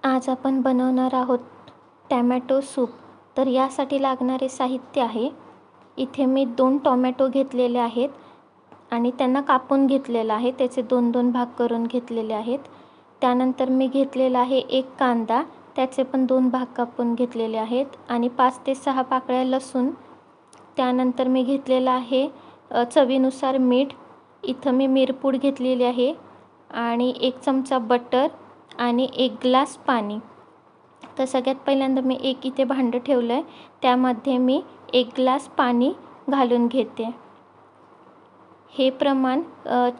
आज आपण बनवणार आहोत टॅमॅटो सूप. तर यासाठी लागणारे साहित्य आहे, इथे मी 2 टोमॅटो घेतलेले आहेत आणि त्यांना कापून घेतलेलं आहे, त्याचे 2-2 भाग करून घेतलेले आहेत. त्यानंतर मी घेतलेला आहे 1 कांदा, त्याचे पण 2 भाग कापून घेतलेले आहेत आणि 5 ते 6 पाकळ्या लसूण. त्यानंतर मी घेतलेला आहे चवीनुसार मीठ, इथं मी मिरपूड घेतलेली आहे आणि 1 चमचा बटर आणि 1 ग्लास पाणी. तर सगळ्यात पहिल्यांदा मी एक इथे भांडं ठेवलं आहे, त्यामध्ये मी 1 ग्लास पाणी घालून घेते. हे प्रमाण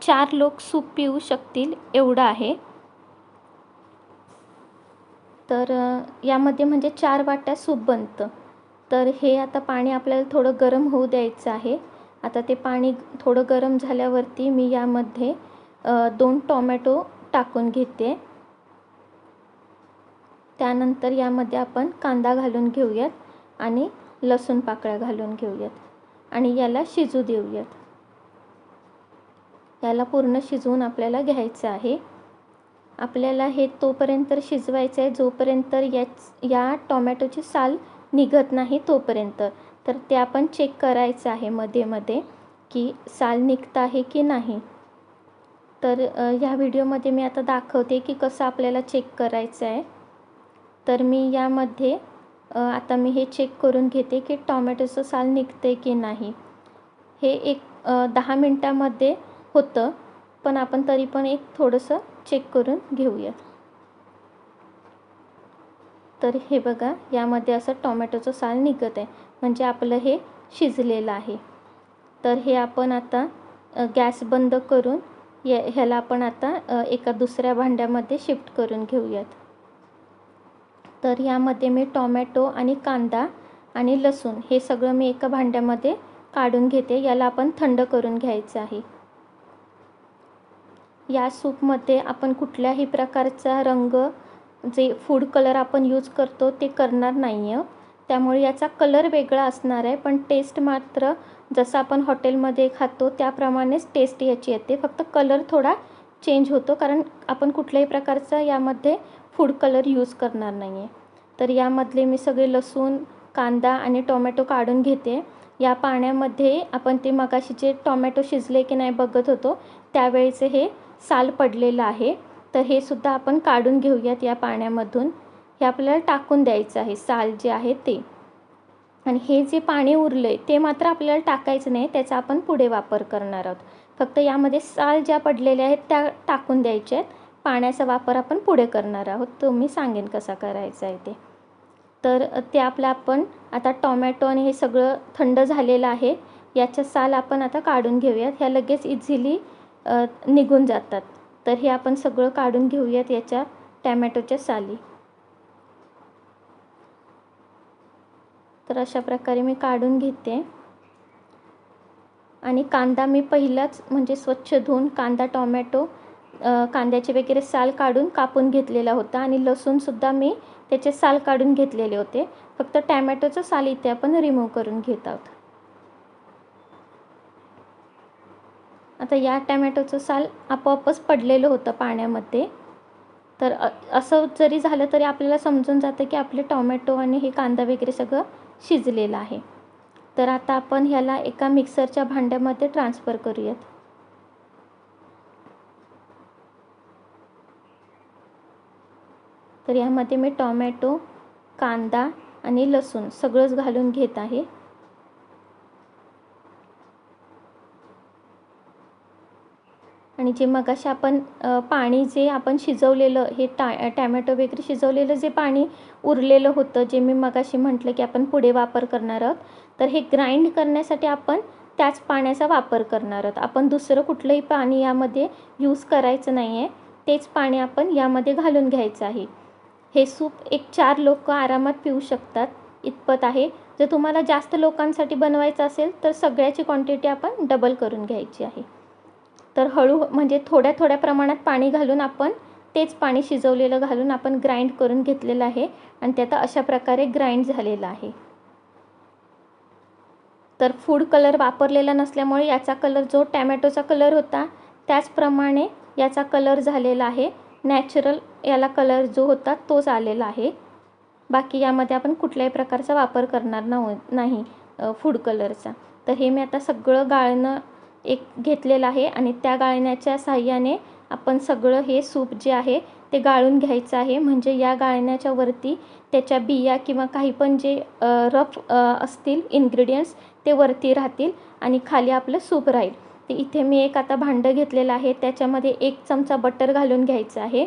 4 लोक सूप पिऊ शकतील एवढं आहे. तर यामध्ये म्हणजे 4 वाट्या सूप बनतं. तर हे आता पाणी आपल्याला थोडं गरम होऊ द्यायचं आहे. आता ते पाणी थोडं गरम झाल्यावरती मी यामध्ये 2 टोमॅटो टाकून घेते. त्यानंतर यामध्ये आपण कांदा घालून घेऊयात आणि लसूण पाकळ्या घालून घेऊयात आणि याला शिजू देऊयात. याला पूर्ण शिजवून आपल्याला घ्यायचं आहे. आपल्याला हे तोपर्यंत शिजवायचं आहे जोपर्यंत या टोमॅटोची साल निघत नाही तोपर्यंत. तर ते आपण चेक करायचं आहे मध्ये मध्ये की साल निघत आहे की नाही. तर ह्या व्हिडिओमध्ये मी आता दाखवते की कसं आपल्याला चेक करायचं आहे. तर मी यामध्ये आता मी हे चेक करून घेते की टोमॅटोचं साल निघते की नाही. हे एक 10 मिनटामध्ये होतं, पण आपण तरी पण एक थोडंसं चेक करून घेऊया. तर हे बघा, यामध्ये असं टोमॅटोचं साल निघत आहे, म्हणजे आपलं हे शिजलेलं आहे. तर हे आपण आता गॅस बंद करून ह्याला आपण आता एका दुसऱ्या भांड्यामध्ये शिफ्ट करून घेऊयात. तर यामध्ये मी टोमॅटो आणि कांदा आणि लसूण हे सगळं मी एका भांड्यामध्ये काढून घेते. याला आपण थंड करून घ्यायचं आहे. या सूपमध्ये आपण कुठल्याही प्रकारचा रंग, जे फूड कलर आपण यूज करतो ते करणार नाही आहे. त्यामुळे याचा कलर वेगळा असणार आहे, पण टेस्ट मात्र जसं आपण हॉटेलमध्ये खातो त्याप्रमाणेच टेस्ट याची येते. फक्त कलर थोडा चेंज होतो, कारण आपण कुठल्याही प्रकारचा यामध्ये फूड कलर यूज करणार नाही आहे. तर यामधले मी सगळे लसूण, कांदा आणि टोमॅटो काढून घेते. या पाण्यामध्ये आपण ते मगाशी जे टोमॅटो शिजले की नाही बघत होतो त्यावेळेचे हे साल पडलेलं आहे. तर हे सुद्धा आपण काढून घेऊयात या पाण्यामधून. हे आपल्याला टाकून द्यायचं आहे साल जे आहे ते. आणि हे जे पाणी उरलं आहे ते मात्र आपल्याला टाकायचं नाही, त्याचा आपण पुढे वापर करणार आहोत. फक्त यामध्ये साल ज्या पडलेल्या आहेत त्या टाकून द्यायच्या आहेत. पाण्याचा वापर आपण पुढे करणार आहोत, तो मी सांगेन कसा करायचा आहे ते. तर ते आपलं आपण आता टोमॅटो आणि हे सगळं थंड झालेलं आहे. याच्या साल आपण आता काढून घेऊयात. ह्या लगेच इझिली निघून जातात. तर हे आपण सगळं काढून घेऊयात याच्या टॅमॅटोच्या साली. तर अशा प्रकारे मी काढून घेते. आणि कांदा मी पहिलाच म्हणजे स्वच्छ धुवून कांदा, टोमॅटो, कांद्याचे वगैरे साल काढून कापून घेतलेला होता आणि लसूणसुद्धा मी त्याचे साल काढून घेतलेले होते. फक्त टॅमॅटोचं साल इथे आपण रिमूव्ह करून घेत आहोत. आता या टॅमॅटोचं साल आपोआपच पडलेलं होतं पाण्यामध्ये. तर असं जरी झालं तरी आपल्याला समजून जातं की आपले टोमॅटो आणि हे कांदा वगैरे सगळं शिजलेलं आहे. तर आता आपण ह्याला एका मिक्सरच्या भांड्यामध्ये ट्रान्सफर करूयात. तर यामध्ये मी टोमॅटो, कांदा आणि लसूण सगळंच घालून घेत आहे. आणि जे मगाशी आपण पाणी जे आपण शिजवलेलं हे टॅमॅटो वगैरे शिजवलेलं जे पाणी उरलेलं होतं, जे मी मगाशी म्हटलं की आपण पुढे वापर करणार आहोत, तर हे ग्राइंड करण्यासाठी आपण त्याच पाण्याचा वापर करणार आहोत. आपण दुसरं कुठलंही पाणी यामध्ये यूज करायचं नाही आहे. तेच पाणी आपण यामध्ये घालून घ्यायचं आहे. हे सूप एक 4 लोक आरामात पिऊ शकतात इतपत आहे. जर तुम्हाला जास्त लोकांसाठी बनवायचं असेल तर सगळ्याची क्वांटिटी आपण डबल करून घ्यायची आहे. तर म्हणजे थोड्या थोड्या प्रमाणात पाणी घालून आपण तेच पाणी शिजवलेलं घालून आपण ग्राइंड करून घेतलेलं आहे आणि ते आता अशा प्रकारे ग्राइंड झालेलं आहे. तर फूड कलर वापरलेला नसल्यामुळे याचा कलर जो टॅमॅटोचा कलर होता त्याचप्रमाणे याचा कलर झालेला आहे. नॅचरल याला कलर जो होता तोच आलेला आहे. बाकी यामध्ये आपण कुठल्याही प्रकारचा वापर करणार नाही फूड कलरचा. तर हे मी आता सगळं गाळणं एक घेतलेलं आहे आणि त्या गाळण्याच्या साहाय्याने आपण सगळं हे सूप जे आहे ते गाळून घ्यायचं आहे. म्हणजे या गाळण्याच्या वरती त्याच्या बिया किंवा काही पण जे रफ असतील इन्ग्रेडियंट्स ते वरती राहतील आणि खाली आपलं सूप राहील. तर इथे मी एक आता भांडं घेतलेलं आहे. त्याच्यामध्ये 1 चमचा बटर घालून घ्यायचं आहे.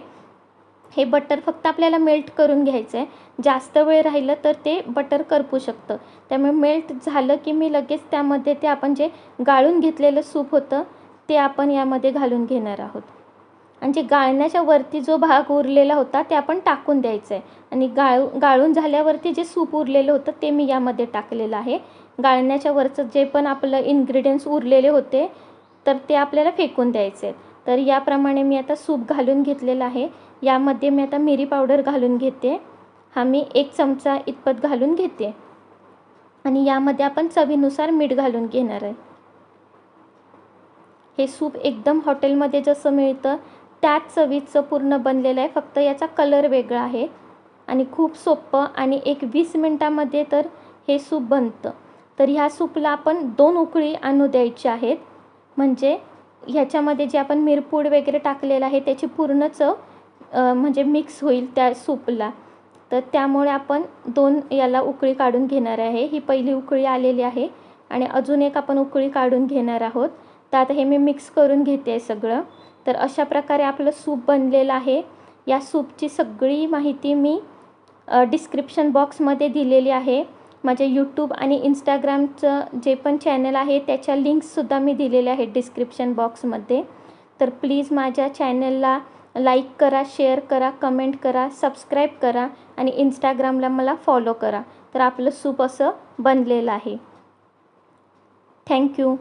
हे बटर फक्त आपल्याला मेल्ट करून घ्यायचं आहे. जास्त वेळ राहिलं तर ते बटर करपू शकतं. त्यामुळे मेल्ट झालं की मी लगेच त्यामध्ये ते आपण जे गाळून घेतलेलं सूप होतं ते आपण यामध्ये घालून घेणार आहोत. आणि जे गाळण्याच्या वरती जो भाग उरलेला होता ते आपण टाकून द्यायचं आहे. आणि गाळून झाल्यावरती जे सूप उरलेलं होतं ते मी यामध्ये टाकलेलं आहे. गाळण्याच्या वरचं जे पण आपलं इन्ग्रेडियंट्स उरलेले होते तर ते आपल्याला फेकून द्यायचे आहेत. तर याप्रमाणे मी आता सूप घालून घेतलेलं आहे. यामध्ये मी आता मिरी पावडर घालून घेते. हा मी 1 चमचा इतपत घालून घेते आणि यामध्ये आपण चवीनुसार मीठ घालून घेणार आहे. हे सूप एकदम हॉटेलमध्ये जसं मिळतं त्याच चवीचं पूर्ण बनलेलं आहे. फक्त याचा कलर वेगळा आहे आणि खूप सोपं आणि एक 20 मिनटामध्ये तर हे सूप बनतं. तर ह्या सूपला आपण 2 उकळी आणू द्यायची आहेत. म्हणजे ह्याच्यामध्ये जे आपण मिरपूड वगैरे टाकलेलं आहे त्याची पूर्ण चव म्हणजे मिक्स होईल त्या सूपला. तर त्यामुळे आपण 2 याला उकळी काढून घेणार आहे. ही पहिली उकळी आलेली आहे आणि अजून एक आपण उकळी काढून घेणार आहोत. तर आता हे मी मिक्स करून घेते आहे सगळं. तर अशा प्रकारे आपलं सूप बनलेलं आहे. या सूपची सगळी माहिती मी डिस्क्रिप्शन बॉक्समध्ये दिलेली आहे. माझ्या यूट्यूब आणि इंस्टाग्रामचं जे पण चॅनल आहे त्याच्या लिंक्ससुद्धा मी दिलेल्या आहेत डिस्क्रिप्शन बॉक्समध्ये. तर प्लीज माझ्या चॅनलला लाईक करा, शेअर करा, कमेंट करा, सबस्क्राईब करा आणि इंस्टाग्रामला मला फॉलो करा. तर आपलं सूप असं बनलेलं आहे. थँक्यू.